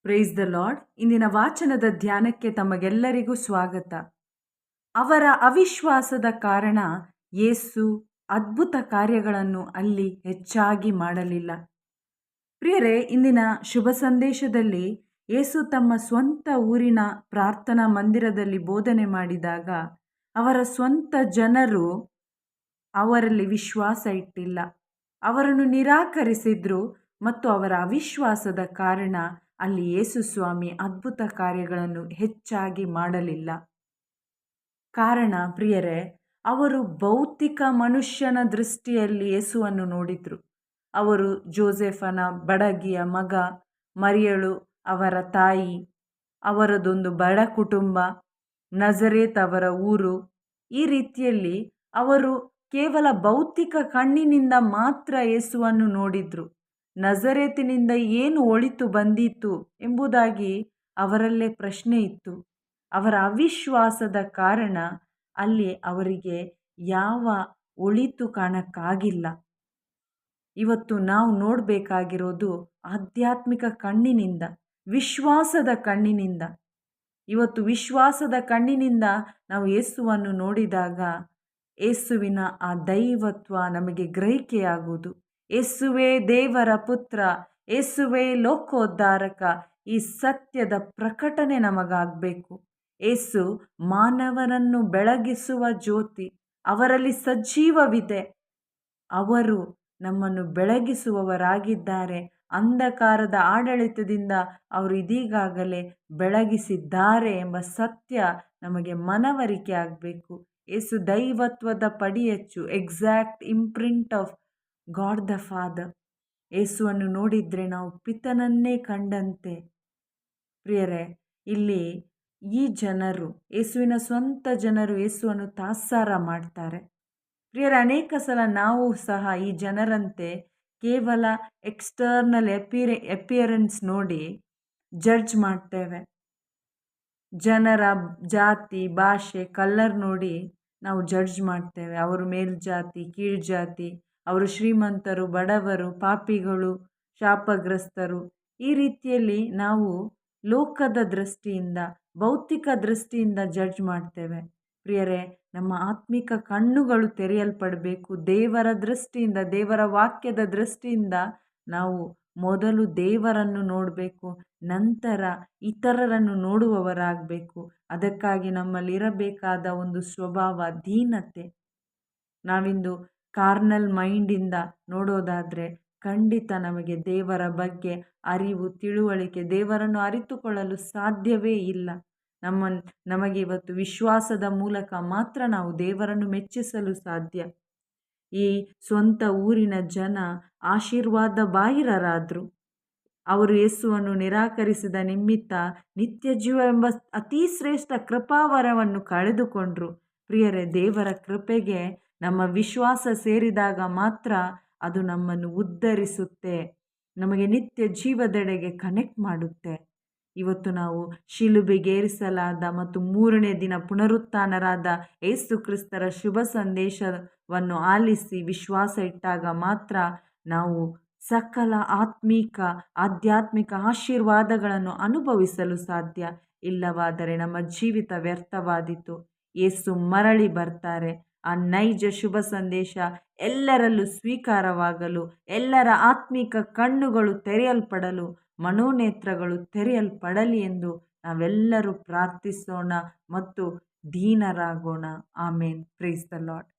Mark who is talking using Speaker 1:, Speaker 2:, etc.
Speaker 1: Price the lord. ಇಂದಿನ ವಾಚನದ ಧ್ಯಾನಕ್ಕೆ ತಮಗೆಲ್ಲರಿಗೂ ಸ್ವಾಗತ. ಅವರ ಅವಿಶ್ವಾಸದ ಕಾರಣ ಯೇಸು ಅದ್ಭುತ ಕಾರ್ಯಗಳನ್ನು ಅಲ್ಲಿ ಹೆಚ್ಚಾಗಿ ಮಾಡಲಿಲ್ಲ. ಪ್ರಿಯರೇ, ಇಂದಿನ ಶುಭ ಸಂದೇಶದಲ್ಲಿ ಯೇಸು ತಮ್ಮ ಸ್ವಂತ ಊರಿನ ಪ್ರಾರ್ಥನಾ ಮಂದಿರದಲ್ಲಿ ಬೋಧನೆ ಮಾಡಿದಾಗ ಅವರ ಸ್ವಂತ ಜನರು ಅವರಲ್ಲಿ ವಿಶ್ವಾಸ ಇಟ್ಟಿಲ್ಲ, ಅವರನ್ನು ನಿರಾಕರಿಸಿದ್ರು ಮತ್ತು ಅವರ ಅವಿಶ್ವಾಸದ ಕಾರಣ ಅಲ್ಲಿ ಯೇಸು ಸ್ವಾಮಿ ಅದ್ಭುತ ಕಾರ್ಯಗಳನ್ನು ಹೆಚ್ಚಾಗಿ ಮಾಡಲಿಲ್ಲ. ಕಾರಣ ಪ್ರಿಯರೇ, ಅವರು ಭೌತಿಕ ಮನುಷ್ಯನ ದೃಷ್ಟಿಯಲ್ಲಿ ಯೇಸುವನ್ನು ನೋಡಿದ್ರು. ಅವರು ಜೋಸೆಫನ ಬಡಗಿಯ ಮಗ, ಮರಿಯಳು ಅವರ ತಾಯಿ, ಅವರದೊಂದು ಬಡ ಕುಟುಂಬ, ನಜರೇತ್ ಅವರ ಊರು. ಈ ರೀತಿಯಲ್ಲಿ ಅವರು ಕೇವಲ ಭೌತಿಕ ಕಣ್ಣಿನಿಂದ ಮಾತ್ರ ಯೇಸುವನ್ನು ನೋಡಿದ್ರು. ನಜರೇತಿನಿಂದ ಏನು ಒಳಿತು ಬಂದೀತು ಎಂಬುದಾಗಿ ಅವರಲ್ಲೇ ಪ್ರಶ್ನೆ ಇತ್ತು. ಅವರ ಅವಿಶ್ವಾಸದ ಕಾರಣ ಅಲ್ಲಿ ಅವರಿಗೆ ಯಾವ ಒಳಿತು ಕಾಣಕ್ಕಾಗಿಲ್ಲ. ಇವತ್ತು ನಾವು ನೋಡಬೇಕಾಗಿರೋದು ಆಧ್ಯಾತ್ಮಿಕ ಕಣ್ಣಿನಿಂದ, ವಿಶ್ವಾಸದ ಕಣ್ಣಿನಿಂದ. ಇವತ್ತು ವಿಶ್ವಾಸದ ಕಣ್ಣಿನಿಂದ ನಾವು ಯೇಸುವನ್ನು ನೋಡಿದಾಗ ಯೇಸುವಿನ ಆ ದೈವತ್ವ ನಮಗೆ ಗ್ರಹಿಕೆಯಾಗುವುದು. ಯೇಸುವೇ ದೇವರ ಪುತ್ರ, ಯೇಸುವೇ ಲೋಕೋದ್ಧಾರಕ, ಈ ಸತ್ಯದ ಪ್ರಕಟಣೆ ನಮಗಾಗಬೇಕು. ಯೇಸು ಮಾನವನನ್ನು ಬೆಳಗಿಸುವ ಜ್ಯೋತಿ, ಅವರಲ್ಲಿ ಸಜೀವವಿದೆ. ಅವರು ನಮ್ಮನ್ನು ಬೆಳಗಿಸುವವರಾಗಿದ್ದಾರೆ. ಅಂಧಕಾರದ ಆಡಳಿತದಿಂದ ಅವರು ಇದೀಗಾಗಲೇ ಬೆಳಗಿಸಿದ್ದಾರೆ ಎಂಬ ಸತ್ಯ ನಮಗೆ ಮನವರಿಕೆ ಆಗಬೇಕು. ಯೇಸು ದೈವತ್ವದ ಪಡಿಯಚ್ಚು, exact imprint of God the Father. ಯೇಸುವನ್ನು ನೋಡಿದರೆ ನಾವು ಪಿತನನ್ನೇ ಕಂಡಂತೆ. ಪ್ರಿಯರೇ, ಇಲ್ಲಿ ಈ ಜನರು, ಯೇಸುವಿನ ಸ್ವಂತ ಜನರು ಯೇಸುವನ್ನು ತಾತ್ಸಾರ ಮಾಡ್ತಾರೆ. ಪ್ರಿಯರೇ, ಅನೇಕ ಸಲ ನಾವು ಸಹ ಈ ಜನರಂತೆ ಕೇವಲ ಎಕ್ಸ್ಟರ್ನಲ್ ಅಪಿಯರೆನ್ಸ್ ನೋಡಿ ಜಡ್ಜ್ ಮಾಡ್ತೇವೆ. ಜನರ ಜಾತಿ, ಭಾಷೆ, ಕಲರ್ ನೋಡಿ ನಾವು ಜಡ್ಜ್ ಮಾಡ್ತೇವೆ. ಅವರು ಮೇಲ್ಜಾತಿ, ಕೀಳ್ಜಾತಿ, ಅವರು ಶ್ರೀಮಂತರು, ಬಡವರು, ಪಾಪಿಗಳು, ಶಾಪಗ್ರಸ್ತರು. ಈ ರೀತಿಯಲ್ಲಿ ನಾವು ಲೋಕದ ದೃಷ್ಟಿಯಿಂದ, ಭೌತಿಕ ದೃಷ್ಟಿಯಿಂದ ಜಡ್ಜ್ ಮಾಡ್ತೇವೆ. ಪ್ರಿಯರೇ, ನಮ್ಮ ಆತ್ಮಿಕ ಕಣ್ಣುಗಳು ತೆರೆಯಲ್ಪಡಬೇಕು. ದೇವರ ದೃಷ್ಟಿಯಿಂದ, ದೇವರ ವಾಕ್ಯದ ದೃಷ್ಟಿಯಿಂದ ನಾವು ಮೊದಲು ದೇವರನ್ನು ನೋಡಬೇಕು, ನಂತರ ಇತರರನ್ನು ನೋಡುವವರಾಗಬೇಕು. ಅದಕ್ಕಾಗಿ ನಮ್ಮಲ್ಲಿರಬೇಕಾದ ಒಂದು ಸ್ವಭಾವ ದೀನತೆ. ನಾವಿಂದು ಕಾರ್ನಲ್ ಮೈಂಡಿಂದ ನೋಡೋದಾದರೆ ಖಂಡಿತ ನಮಗೆ ದೇವರ ಬಗ್ಗೆ ಅರಿವು, ತಿಳುವಳಿಕೆ, ದೇವರನ್ನು ಅರಿತುಕೊಳ್ಳಲು ಸಾಧ್ಯವೇ ಇಲ್ಲ. ನಮಗೆ ಇವತ್ತು ವಿಶ್ವಾಸದ ಮೂಲಕ ಮಾತ್ರ ನಾವು ದೇವರನ್ನು ಮೆಚ್ಚಿಸಲು ಸಾಧ್ಯ. ಈ ಸ್ವಂತ ಊರಿನ ಜನ ಆಶೀರ್ವಾದ ಬಾಹಿರರಾದರು. ಅವರು ಯೇಸುವನ್ನು ನಿರಾಕರಿಸಿದ ನಿಮಿತ್ತ ನಿತ್ಯ ಜೀವ ಎಂಬ ಅತಿ ಶ್ರೇಷ್ಠ ಕೃಪಾವರವನ್ನು ಕಳೆದುಕೊಂಡ್ರು. ಪ್ರಿಯರೇ, ದೇವರ ಕೃಪೆಗೆ ನಮ್ಮ ವಿಶ್ವಾಸ ಸೇರಿದಾಗ ಮಾತ್ರ ಅದು ನಮ್ಮನ್ನು ಉದ್ಧರಿಸುತ್ತೆ, ನಮಗೆ ನಿತ್ಯ ಜೀವದೆಡೆಗೆ ಕನೆಕ್ಟ್ ಮಾಡುತ್ತೆ. ಇವತ್ತು ನಾವು ಶಿಲುಬೆಗೇರಿಸಲಾದ ಮತ್ತು 3ನೇ ದಿನ ಪುನರುತ್ಥಾನರಾದ ಯೇಸು ಕ್ರಿಸ್ತರ ಶುಭ ಸಂದೇಶವನ್ನು ಆಲಿಸಿ ವಿಶ್ವಾಸ ಇಟ್ಟಾಗ ಮಾತ್ರ ನಾವು ಸಕಲ ಆಧ್ಯಾತ್ಮಿಕ ಆಶೀರ್ವಾದಗಳನ್ನು ಅನುಭವಿಸಲು ಸಾಧ್ಯ. ಇಲ್ಲವಾದರೆ ನಮ್ಮ ಜೀವಿತ ವ್ಯರ್ಥವಾದೀತು. ಯೇಸು ಮರಳಿ ಬರ್ತಾರೆ. ಆ ನೈಜ ಶುಭ ಸಂದೇಶ ಎಲ್ಲರಲ್ಲೂ ಸ್ವೀಕಾರವಾಗಲು, ಎಲ್ಲರ ಆತ್ಮಿಕ ಕಣ್ಣುಗಳು ತೆರೆಯಲ್ಪಡಲು, ಮನೋನೇತ್ರಗಳು ತೆರೆಯಲ್ಪಡಲಿ ಎಂದು ನಾವೆಲ್ಲರೂ ಪ್ರಾರ್ಥಿಸೋಣ ಮತ್ತು ದೀನರಾಗೋಣ. ಆಮೇನ್. Praise the lord.